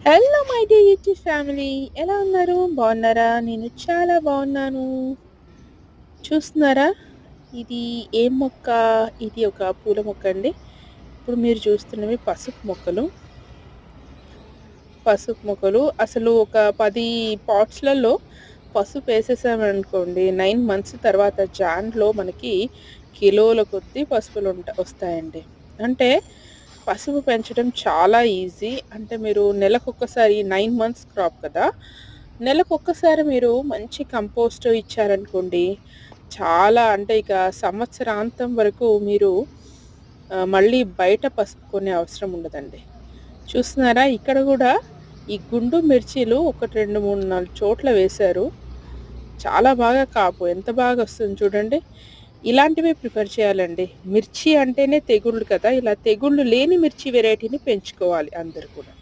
Hello my dear YouTube family. ఎలా ఉన్నారు? బాగున్నారా? నేను చాలా బాగున్నాను. చూస్తున్నారా? ఇది ఏం మొక్క? ఇది ఒక పూల మొక్క అండి. ఇప్పుడు మీరు చూస్తున్నవి పసుపు మొక్కలు. పసుపు మొక్కలు అసలు ఒక 10 పాట్స్‌లలో పసుపు వేసేసామనుకోండి 9 మంత్స్ తర్వాత జాన్‌లో మనకి కిలోల కొద్దీ వస్తాయండి. అంటే పసుపు పెంచడం చాలా ఈజీ. అంటే మీరు నెలకొకసారి 9 మంత్స్ క్రాప్ కదా! నెలకొక్కసారి మీరు మంచి కంపోస్ట్ ఇచ్చారనుకోండి, చాలా అంటే ఇక సంవత్సరాంతం వరకు మీరు మళ్ళీ బయట పసుపు కొనే అవసరం ఉండదండి. చూస్తున్నారా? ఇక్కడ గూడా ఈ గుండు మిర్చీలు ఒకటి 2, 3, 4 చోట్ల వేశారు. చాలా బాగా కాపు ఎంత బాగొస్తుంది చూడండి. ఇలాంటివే ప్రిఫర్ చేయాలండి. మిర్చి అంటేనే తెగుళ్ళు కదా! ఇలా తెగుళ్ళు లేని మిర్చి వెరైటీని పెంచుకోవాలి అందరూ కూడా.